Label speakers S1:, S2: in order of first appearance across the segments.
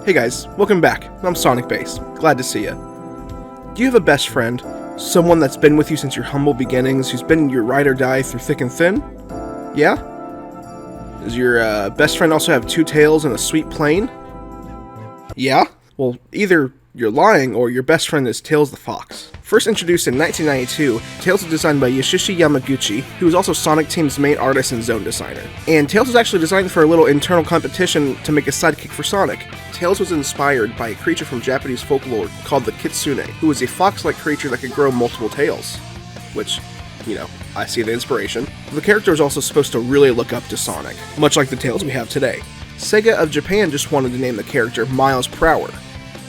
S1: Hey guys, welcome back. I'm Sonic Base. Glad to see you. Do you have a best friend? Someone that's been with you since your humble beginnings, who's been your ride or die through thick and thin? Yeah? Does your best friend also have two tails and a sweet plane? Yeah? Well, either you're lying or your best friend is Tails the Fox. First introduced in 1992, Tails was designed by Yoshishi Yamaguchi, who is also Sonic Team's main artist and zone designer. And Tails was actually designed for a little internal competition to make a sidekick for Sonic. Tails was inspired by a creature from Japanese folklore called the Kitsune, who was a fox-like creature that could grow multiple tails. Which, you know, I see the inspiration. The character was also supposed to really look up to Sonic, much like the Tails we have today. Sega of Japan just wanted to name the character Miles Per Hour.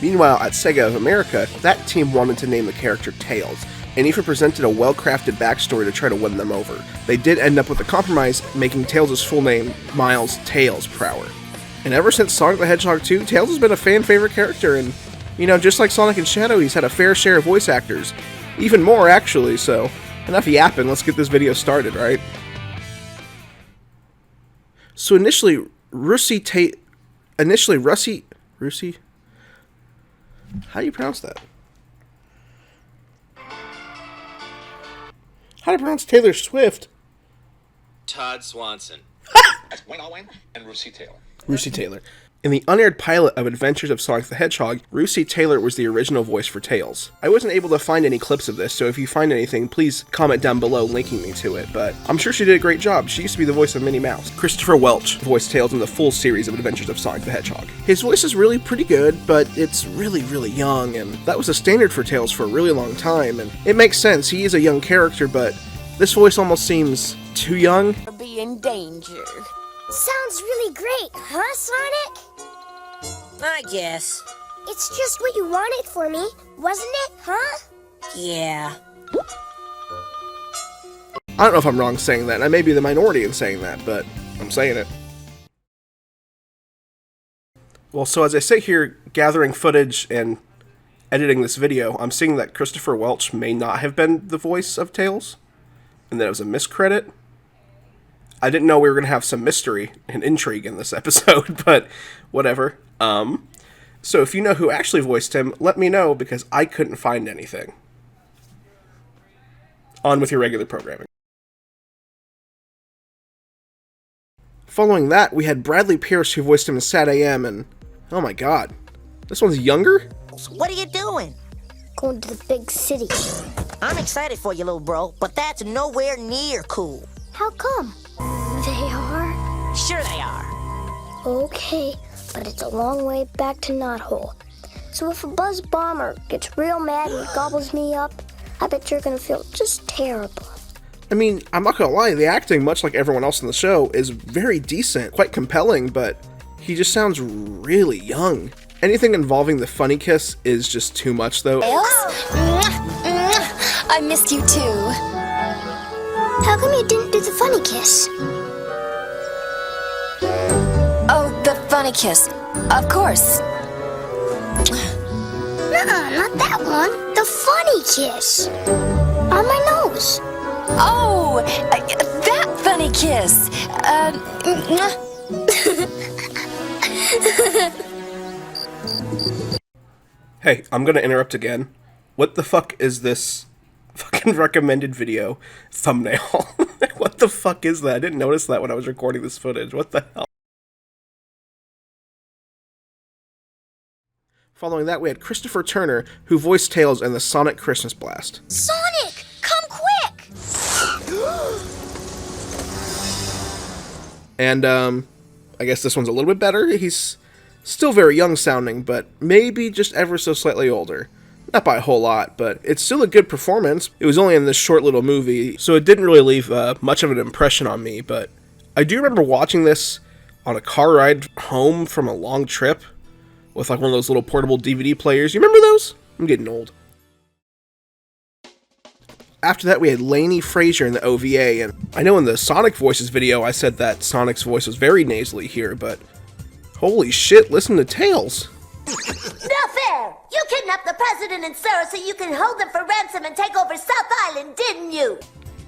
S1: Meanwhile, at Sega of America, that team wanted to name the character Tails, and even presented a well-crafted backstory to try to win them over. They did end up with a compromise, making Tails' full name Miles Tails Per Hour. And ever since Sonic the Hedgehog 2, Tails has been a fan-favorite character, and, you know, just like Sonic and Shadow, he's had a fair share of voice actors. Even more, actually, so enough yapping, let's get this video started, right? So initially, Russy how do you pronounce that? How do you pronounce Taylor Swift?
S2: Todd Swanson.
S3: That's Wayne Allwine and Russy Taylor.
S1: Russy Taylor. In the unaired pilot of Adventures of Sonic the Hedgehog, Russy Taylor was the original voice for Tails. I wasn't able to find any clips of this, so if you find anything, please comment down below linking me to it, but I'm sure she did a great job. She used to be the voice of Minnie Mouse. Christopher Welch voiced Tails in the full series of Adventures of Sonic the Hedgehog. His voice is really pretty good, but it's really young, and that was a standard for Tails for a really long time, and it makes sense. He is a young character, but this voice almost seems too young.
S4: Be in danger.
S5: Sounds really great, huh, Sonic?
S4: I guess.
S5: It's just what you wanted for me, wasn't it, huh?
S4: Yeah.
S1: I don't know if I'm wrong saying that. I may be the minority in saying that, but I'm saying it. Well, so as I sit here gathering footage and editing this video, I'm seeing that Christopher Welch may not have been the voice of Tails, and that it was a miscredit. I didn't know we were going to have some mystery and intrigue in this episode, but whatever. So if you know who actually voiced him, let me know, because I couldn't find anything. On with your regular programming. Following that, we had Bradley Pierce, who voiced him in Sad AM, and oh my god, this one's younger?
S4: So what are you doing?
S5: Going to the big city.
S4: I'm excited for you, little bro, but that's nowhere near cool.
S5: How come? They are?
S4: Sure they are.
S5: Okay, but it's a long way back to Knothole. So if a buzz bomber gets real mad and gobbles me up, I bet you're gonna feel just terrible.
S1: I mean, I'm not gonna lie, the acting, much like everyone else in the show, is very decent, quite compelling, but he just sounds really young. Anything involving the funny kiss is just too much, though.
S5: I missed you too. How come you didn't do the funny kiss?
S6: Oh, the funny kiss. Of course.
S5: Nuh-uh, not that one. The funny kiss. On my nose.
S6: Oh, that funny kiss.
S1: Hey, I'm gonna interrupt again. What the fuck is this fucking recommended video thumbnail? What the fuck is that? I didn't notice that when I was recording this footage. What the hell? Following that, we had Christopher Turner, who voiced Tails in the Sonic Christmas Blast.
S5: Sonic, come quick!
S1: And, I guess this one's a little bit better. He's still very young sounding, but maybe just ever so slightly older. Not by a whole lot, but it's still a good performance. It was only in this short little movie, so it didn't really leave much of an impression on me, but I do remember watching this on a car ride home from a long trip with like one of those little portable DVD players. You remember those? I'm getting old. After that, we had Lany Frasier in the OVA, and I know in the Sonic Voices video I said that Sonic's voice was very nasally here, but holy shit, listen to Tails.
S7: No fair! You kidnapped the president and Sarah so you can hold them for ransom and take over South Island, didn't you?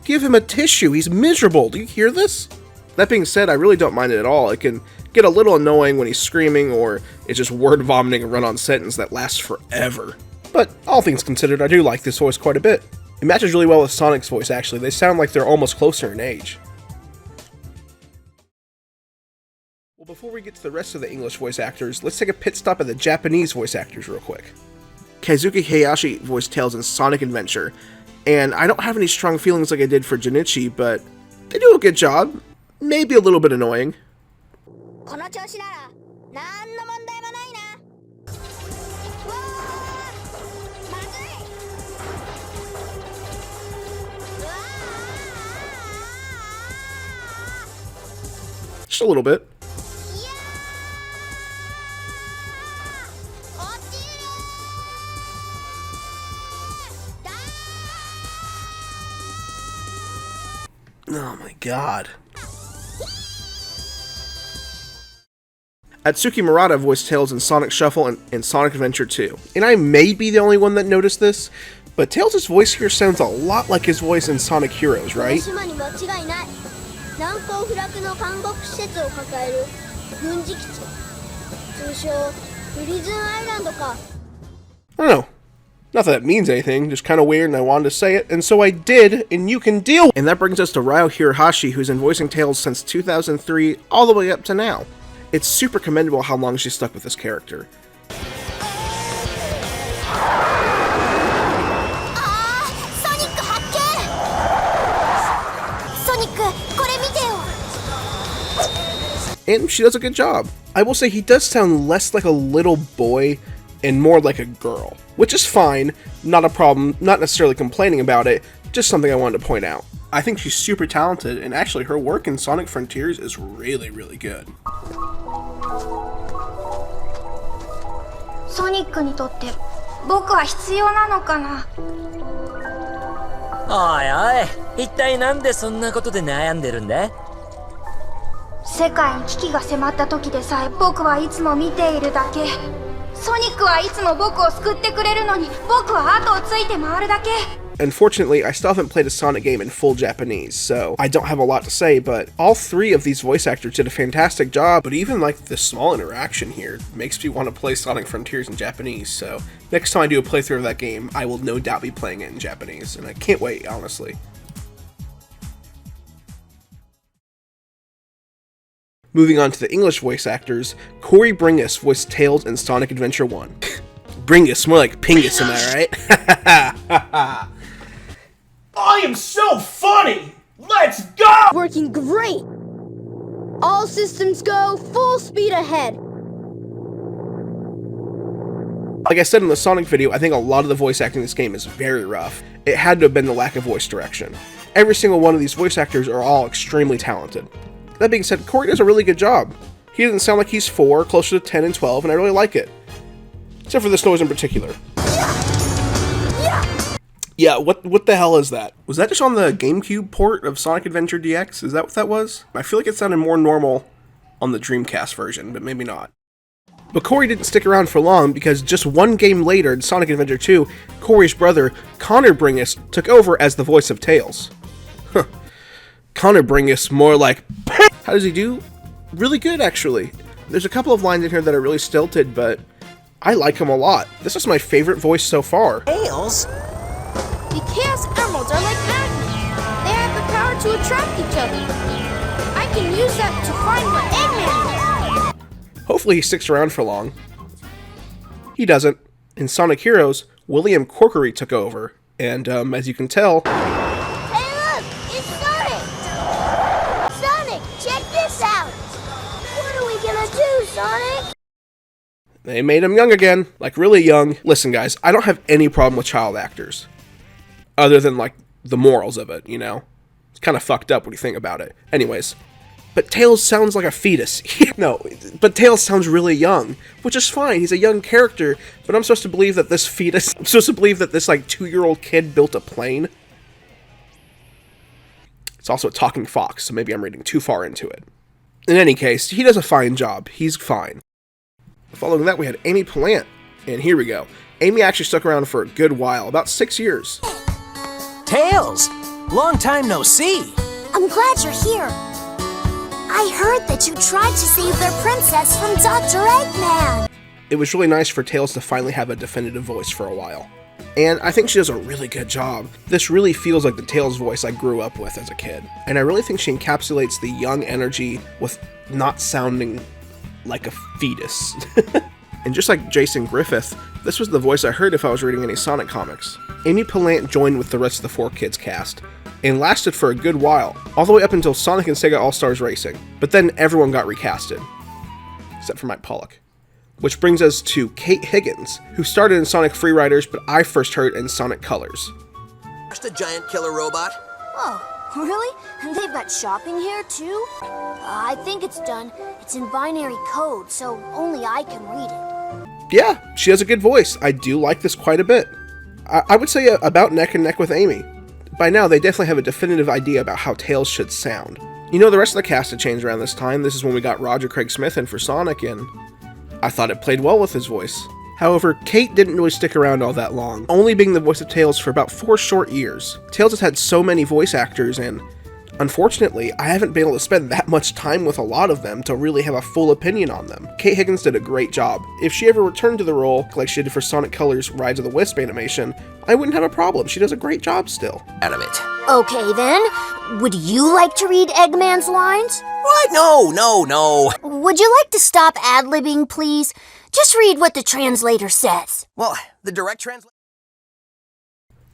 S1: Give him a tissue, he's miserable, do you hear this? That being said, I really don't mind it at all. It can get a little annoying when he's screaming or is just word vomiting a run-on sentence that lasts forever. But all things considered, I do like this voice quite a bit. It matches really well with Sonic's voice, actually. They sound like they're almost closer in age. Well, before we get to the rest of the English voice actors, let's take a pit stop at the Japanese voice actors real quick. Kazuki Hayashi voiced Tails in Sonic Adventure, and I don't have any strong feelings like I did for Junichi, but they do a good job. Maybe a little bit annoying. Just a little bit. Oh my god. Atsuki Murata voiced Tails in Sonic Shuffle and Sonic Adventure 2. And I may be the only one that noticed this, but Tails' voice here sounds a lot like his voice in Sonic Heroes, right? I don't know. Not that that means anything, just kind of weird and I wanted to say it, and so I did, and you can deal. And that brings us to Rhirashi, who's been voicing Tails since 2003 all the way up to now. It's super commendable how long she stuck with this character. And she does a good job. I will say he does sound less like a little boy and more like a girl, which is fine, not a problem, not necessarily complaining about it, just something I wanted to point out. I think she's super talented, and actually her work in Sonic Frontiers is really, really good.
S8: Sonic にとって僕は必要なのかな。
S9: おいおい、一体なんでそんなことで悩んでるんだ？
S8: 世界に危機が迫った時でさえ僕はいつも見ているだけ。ソニックはいつも僕を救ってくれるのに僕は後をついて回るだけ。
S1: Unfortunately, I still haven't played a Sonic game in full Japanese, so I don't have a lot to say, but all three of these voice actors did a fantastic job, but even like the small interaction here makes me want to play Sonic Frontiers in Japanese, so next time I do a playthrough of that game, I will no doubt be playing it in Japanese, and I can't wait, honestly. Moving on to the English voice actors, Cory voiced Tails in Sonic Adventure 1. Bringus, more like Pingus, am I right?
S10: I am so funny! Let's go!
S11: Working great! All systems go, full speed ahead!
S1: Like I said in the Sonic video, I think a lot of the voice acting in this game is very rough. It had to have been the lack of voice direction. Every single one of these voice actors are all extremely talented. That being said, Cory does a really good job. He doesn't sound like he's 4, closer to 10 and 12, and I really like it. Except for this noise in particular. Yeah, what the hell is that? Was that just on the GameCube port of Sonic Adventure DX? Is that what that was? I feel like it sounded more normal on the Dreamcast version, but maybe not. But Cory didn't stick around for long, because just one game later in Sonic Adventure 2, Cory's brother, Connor Bringus, took over as the voice of Tails. Huh. Connor Bringus, more like... How does he do? Really good, actually. There's a couple of lines in here that are really stilted, but I like him a lot. This is my favorite voice so far.
S9: Tails?
S11: The Chaos Emeralds are like magnets. They have the power to attract each other. I can use that to find where Eggman is.
S1: Hopefully he sticks around for long. He doesn't. In Sonic Heroes, William Corkery took over, and as you can tell...
S7: Hey look! It's Sonic! Sonic, check this out! What are we gonna do, Sonic?
S1: They made him young again, like really young. Listen guys, I don't have any problem with child actors. Other than like the morals of it, you know? It's kind of fucked up when you think about it. Anyways. But Tails sounds like a fetus. No, but Tails sounds really young, which is fine. He's a young character, but I'm supposed to believe that this fetus... I'm supposed to believe that this like 2-year-old kid built a plane? It's also a talking fox, so maybe I'm reading too far into it. In any case, he does a fine job. He's fine. Following that, we had Amy Plant. And here we go. Amy actually stuck around for a good while, about 6 years.
S9: Tails! Long time no see!
S7: I'm glad you're here. I heard that you tried to save their princess from Dr. Eggman.
S1: It was really nice for Tails to finally have a definitive voice for a while. And I think she does a really good job. This really feels like the Tails voice I grew up with as a kid. And I really think she encapsulates the young energy with not sounding like a fetus. And just like Jason Griffith, this was the voice I heard if I was reading any Sonic comics. Amy Pallant joined with the rest of the 4Kids cast, and lasted for a good while, all the way up until Sonic and Sega All-Stars Racing. But then everyone got recasted, except for Mike Pollock. Which brings us to Kate Higgins, who started in Sonic Freeriders, but I first heard in Sonic Colors.
S12: Just a giant killer robot.
S7: Oh, really? They've got shopping here, too? I think it's done. It's in binary code, so only I can read it.
S1: Yeah, she has a good voice. I do like this quite a bit. I would say about neck and neck with Amy. By now, they definitely have a definitive idea about how Tails should sound. You know, the rest of the cast had changed around this time. This is when we got Roger Craig Smith in for Sonic, and I thought it played well with his voice. However, Kate didn't really stick around all that long, only being the voice of Tails for about 4 short years. Tails has had so many voice actors, and unfortunately, I haven't been able to spend that much time with a lot of them to really have a full opinion on them. Kate Higgins did a great job. If she ever returned to the role, like she did for Sonic Colors' Rise of the Wisp animation, I wouldn't have a problem. She does a great job still.
S12: Out of it.
S7: Okay, then. Would you like to read Eggman's lines?
S12: What? No.
S7: Would you like to stop ad-libbing, please? Just read what the translator says.
S12: Well, the direct translation.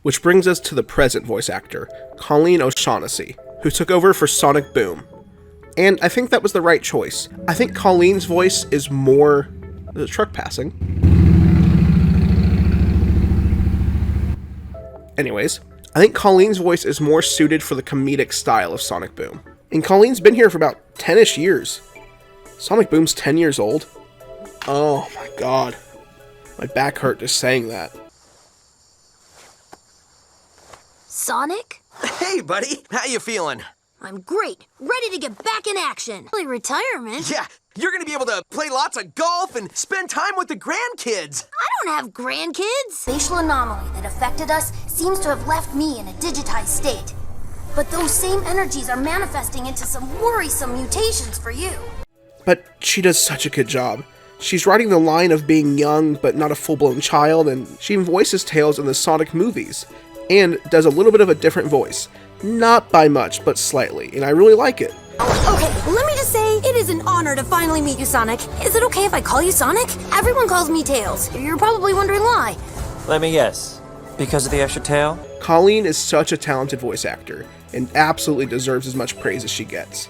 S1: Which brings us to the present voice actor, Colleen O'Shaughnessy, who took over for Sonic Boom. And I think that was the right choice. I think Colleen's voice is more... There's a truck passing. Anyways, I think Colleen's voice is more suited for the comedic style of Sonic Boom. And Colleen's been here for about 10-ish years. Sonic Boom's 10 years old. Oh my god. My back hurt just saying that.
S7: Sonic?
S12: Hey, buddy. How you feeling?
S7: I'm great. Ready to get back in action. Early retirement?
S12: Yeah, you're gonna be able to play lots of golf and spend time with the grandkids.
S7: I don't have grandkids. Spatial anomaly that affected us seems to have left me in a digitized state. But those same energies are manifesting into some worrisome mutations for you.
S1: But she does such a good job. She's riding the line of being young but not a full-blown child, and she even voices Tails in the Sonic movies, and does a little bit of a different voice. Not by much, but slightly, and I really like it.
S13: Okay, let me just say, it is an honor to finally meet you, Sonic. Is it okay if I call you Sonic? Everyone calls me Tails. You're probably wondering why.
S9: Let me guess. Because of the extra tail?
S1: Colleen is such a talented voice actor, and absolutely deserves as much praise as she gets.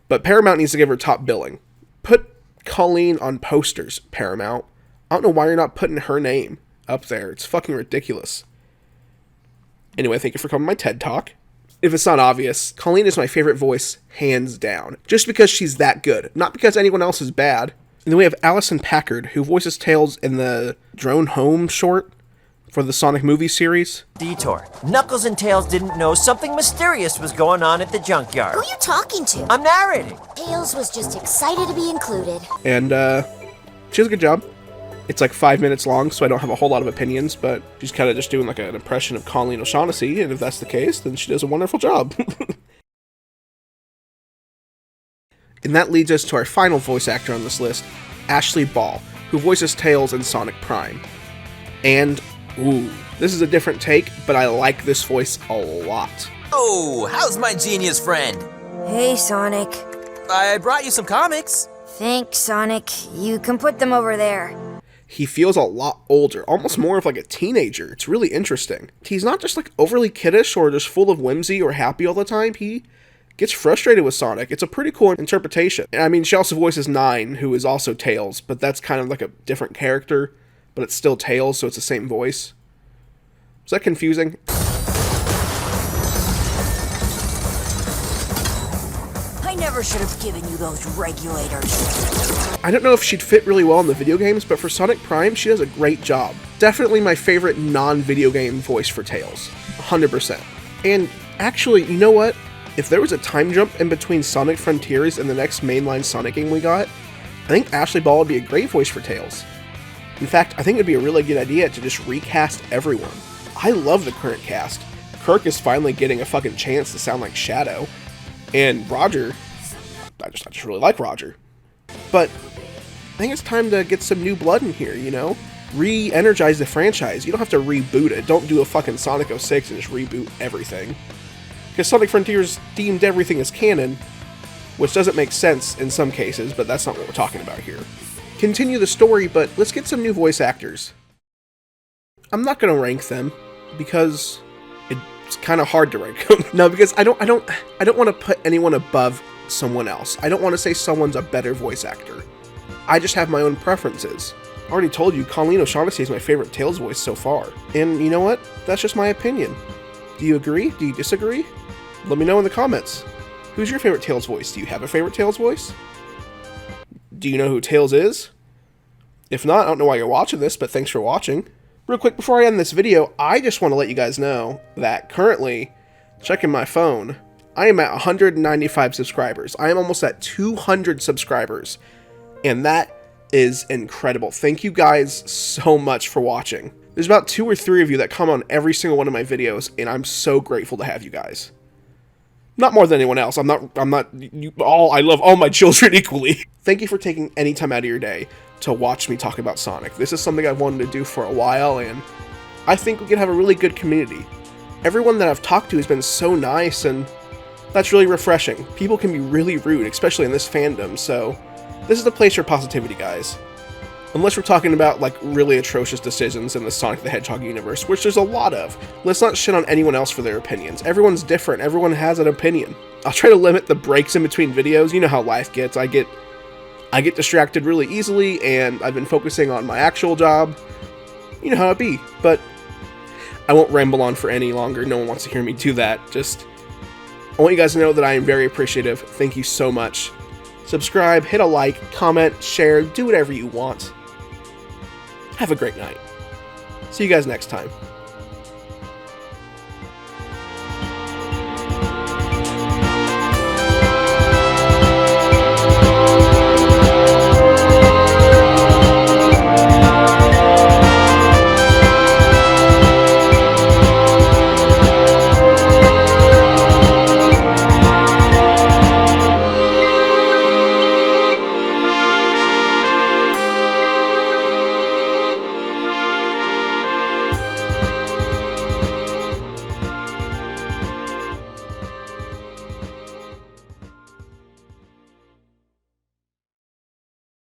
S1: But Paramount needs to give her top billing. Put Colleen on posters, Paramount. I don't know why you're not putting her name up there. It's fucking ridiculous. Anyway, thank you for coming to my TED Talk. If it's not obvious, Colleen is my favorite voice, hands down. Just because she's that good, not because anyone else is bad. And then we have Allison Packard, who voices Tails in the Drone Home short for the Sonic movie series.
S9: Detour. Knuckles and Tails didn't know something mysterious was going on at the junkyard.
S7: Who are you talking to?
S9: I'm narrating.
S7: Tails was just excited to be included.
S1: And she does a good job. It's like 5 minutes long, so I don't have a whole lot of opinions, but she's kind of just doing like an impression of Colleen O'Shaughnessy, and if that's the case, then she does a wonderful job. And that leads us to our final voice actor on this list, Ashley Ball, who voices Tails in Sonic Prime. And, ooh, this is a different take, but I like this voice a lot.
S12: Oh, how's my genius friend?
S13: Hey, Sonic.
S12: I brought you some comics.
S13: Thanks, Sonic. You can put them over there.
S1: He feels a lot older, almost more of like a teenager. It's really interesting. He's not just like overly kiddish or just full of whimsy or happy all the time. He gets frustrated with Sonic. It's a pretty cool interpretation. And I mean, she also voices Nine, who is also Tails, but that's kind of like a different character, but it's still Tails, so it's the same voice. Is that confusing?
S13: I never should have given you those regulators.
S1: I don't know if she'd fit really well in the video games, but for Sonic Prime, she does a great job. Definitely my favorite non-video game voice for Tails. 100%. And actually, you know what? If there was a time jump in between Sonic Frontiers and the next mainline Sonic game we got, I think Ashley Ball would be a great voice for Tails. In fact, I think it'd be a really good idea to just recast everyone. I love the current cast. Kirk is finally getting a fucking chance to sound like Shadow. And Roger, I just really like Roger. But I think it's time to get some new blood in here, you know? Re-energize the franchise. You don't have to reboot it. Don't do a fucking Sonic 06 and just reboot everything. Because Sonic Frontiers deemed everything as canon, which doesn't make sense in some cases, but that's not what we're talking about here. Continue the story, but let's get some new voice actors. I'm not gonna rank them, because it's kind of hard to rank them. No, because I don't want to put anyone above someone else. I don't want to say someone's a better voice actor. I just have my own preferences. I already told you, Colleen O'Shaughnessy is my favorite Tails voice so far. And you know what? That's just my opinion. Do you agree? Do you disagree? Let me know in the comments. Who's your favorite Tails voice? Do you have a favorite Tails voice? Do you know who Tails is? If not, I don't know why you're watching this, but thanks for watching. Real quick, before I end this video, I just want to let you guys know that currently, checking my phone, I am at 195 subscribers. I am almost at 200 subscribers. And that is incredible. Thank you guys so much for watching. There's about 2 or 3 of you that comment on every single one of my videos, and I'm so grateful to have you guys. Not more than anyone else. I love all my children equally. Thank you for taking any time out of your day to watch me talk about Sonic. This is something I've wanted to do for a while, and I think we can have a really good community. Everyone that I've talked to has been so nice, and that's really refreshing. People can be really rude, especially in this fandom, so this is the place for positivity, guys. Unless we're talking about, like, really atrocious decisions in the Sonic the Hedgehog universe, which there's a lot of. Let's not shit on anyone else for their opinions. Everyone's different. Everyone has an opinion. I'll try to limit the breaks in between videos. You know how life gets. I get distracted really easily, and I've been focusing on my actual job. You know how it be. But I won't ramble on for any longer. No one wants to hear me do that. Just, I want you guys to know that I am very appreciative. Thank you so much. Subscribe, hit a like, comment, share, do whatever you want. Have a great night. See you guys next time.